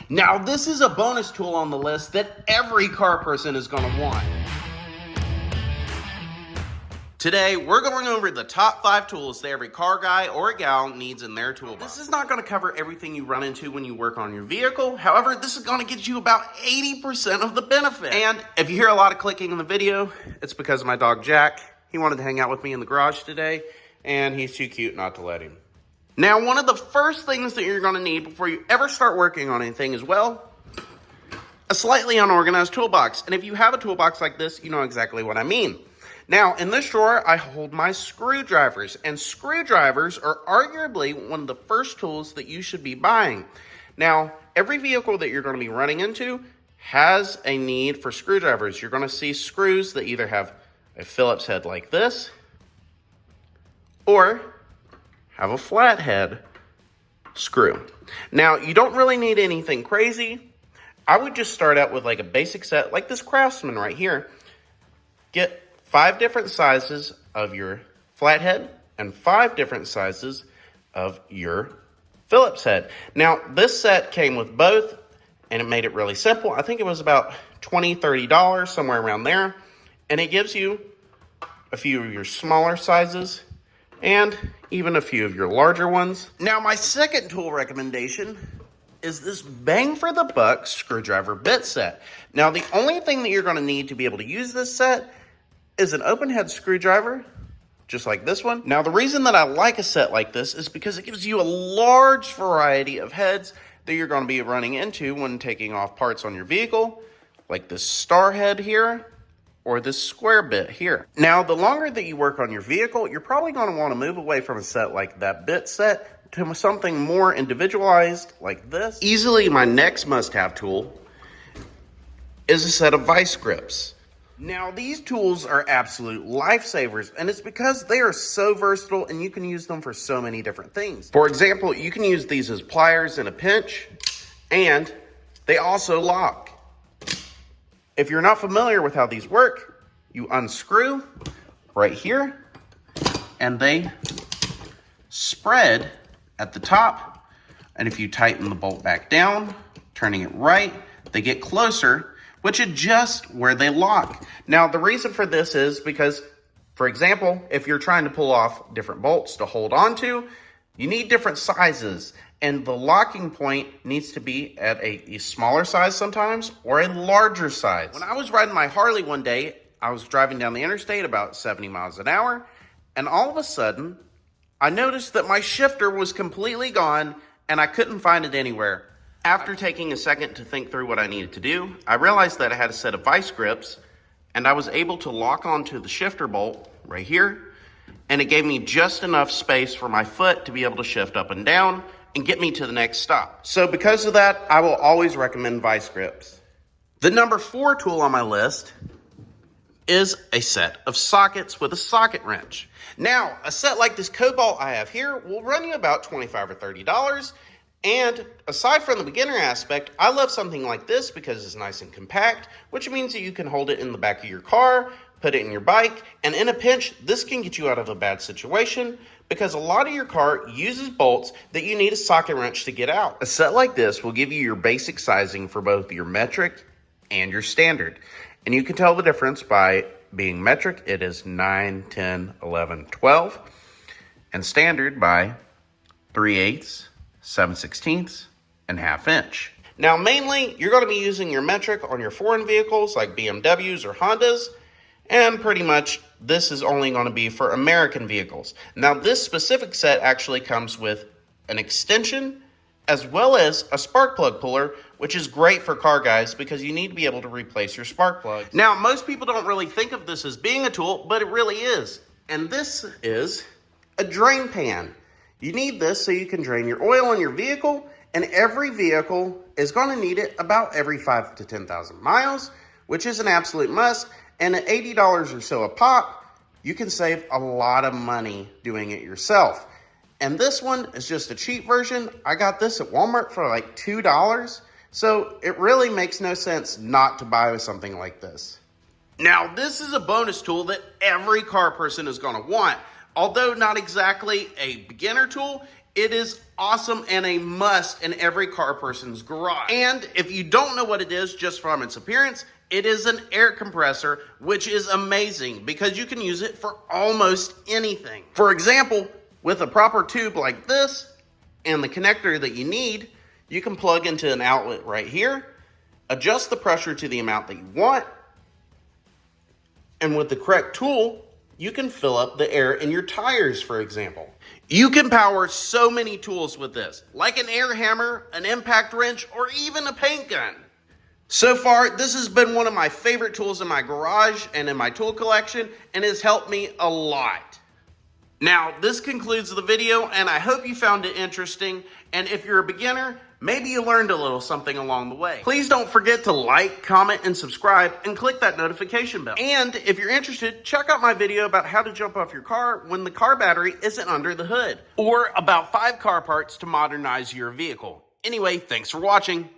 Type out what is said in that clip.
Now, this is a bonus tool on the list that every car person is going to want. Today, we're going over the top 5 tools that every car guy or gal needs in their toolbox. This is not going to cover everything you run into when you work on your vehicle. However, this is going to get you about 80% of the benefit. And if you hear a lot of clicking in the video, it's because of my dog Jack. He wanted to hang out with me in the garage today, and he's too cute not to let him. Now, one of the first things that you're going to need before you ever start working on anything is, well, a slightly unorganized toolbox. And if you have a toolbox like this, you know exactly what I mean. Now, in this drawer, I hold my screwdrivers, and screwdrivers are arguably one of the first tools that you should be buying. Now, every vehicle that you're going to be running into has a need for screwdrivers. You're going to see screws that either have a Phillips head like this, or have a flathead screw. Now, you don't really need anything crazy. I would just start out with like a basic set, like this Craftsman right here. Get 5 different sizes of your flathead and 5 different sizes of your Phillips head. Now, this set came with both, and it made it really simple. I think it was about $20, $30, somewhere around there. And it gives you a few of your smaller sizes and even a few of your larger ones. Now, my second tool recommendation is this bang for the buck screwdriver bit set. Now, the only thing that you're going to need to be able to use this set is an open head screwdriver, just like this one. Now, the reason that I like a set like this is because it gives you a large variety of heads that you're going to be running into when taking off parts on your vehicle, like this star head here, or this square bit here. Now, the longer that you work on your vehicle, you're probably going to want to move away from a set like that bit set to something more individualized like this. Easily my next must-have tool is a set of vice grips. Now, these tools are absolute lifesavers, and it's because they are so versatile and you can use them for so many different things. For example, you can use these as pliers in a pinch, and they also lock. If you're not familiar with how these work, you unscrew right here, and they spread at the top, and if you tighten the bolt back down, turning it right, they get closer, which adjusts where they lock. Now, the reason for this is because, for example, if you're trying to pull off different bolts to hold on to, you need different sizes, and the locking point needs to be at a smaller size sometimes, or a larger size. When I was riding my Harley one day, I was driving down the interstate about 70 miles an hour, and all of a sudden, I noticed that my shifter was completely gone, and I couldn't find it anywhere. After taking a second to think through what I needed to do, I realized that I had a set of vice grips, and I was able to lock onto the shifter bolt right here, and it gave me just enough space for my foot to be able to shift up and down and get me to the next stop. So because of that, I will always recommend vice grips. The number 4 tool on my list is a set of sockets with a socket wrench. Now, a set like this Cobalt I have here will run you about $25 or $30. And aside from the beginner aspect, I love something like this because it's nice and compact, which means that you can hold it in the back of your car, put it in your bike, and in a pinch, this can get you out of a bad situation because a lot of your car uses bolts that you need a socket wrench to get out. A set like this will give you your basic sizing for both your metric and your standard. And you can tell the difference by being metric, it is 9, 10, 11, 12, and standard by 3/8, 7/16, and 1/2 inch. Now, mainly, you're going to be using your metric on your foreign vehicles like BMWs or Hondas, and pretty much this is only going to be for American vehicles. Now, this specific set actually comes with an extension as well as a spark plug puller, which is great for car guys because you need to be able to replace your spark plugs. Now, most people don't really think of this as being a tool, but it really is. And this is a drain pan. You need this so you can drain your oil in your vehicle, and every vehicle is going to need it about every 5,000 to 10,000 miles, which is an absolute must. And at $80 or so a pop, you can save a lot of money doing it yourself. And this one is just a cheap version. I got this at Walmart for like $2. So it really makes no sense not to buy something like this. Now, this is a bonus tool that every car person is going to want. Although not exactly a beginner tool, It is awesome and a must in every car person's garage. And if you don't know what it is just from its appearance, it is an air compressor, which is amazing because you can use it for almost anything. For example, with a proper tube like this and the connector that you need, you can plug into an outlet right here, adjust the pressure to the amount that you want, and with the correct tool, you can fill up the air in your tires, for example. You can power so many tools with this, like an air hammer, an impact wrench, or even a paint gun. So far, this has been one of my favorite tools in my garage and in my tool collection, and has helped me a lot. Now, this concludes the video, and I hope you found it interesting. And if you're a beginner, maybe you learned a little something along the way. Please don't forget to like, comment, and subscribe, and click that notification bell. And if you're interested, check out my video about how to jump off your car when the car battery isn't under the hood, or about 5 car parts to modernize your vehicle. Anyway, thanks for watching.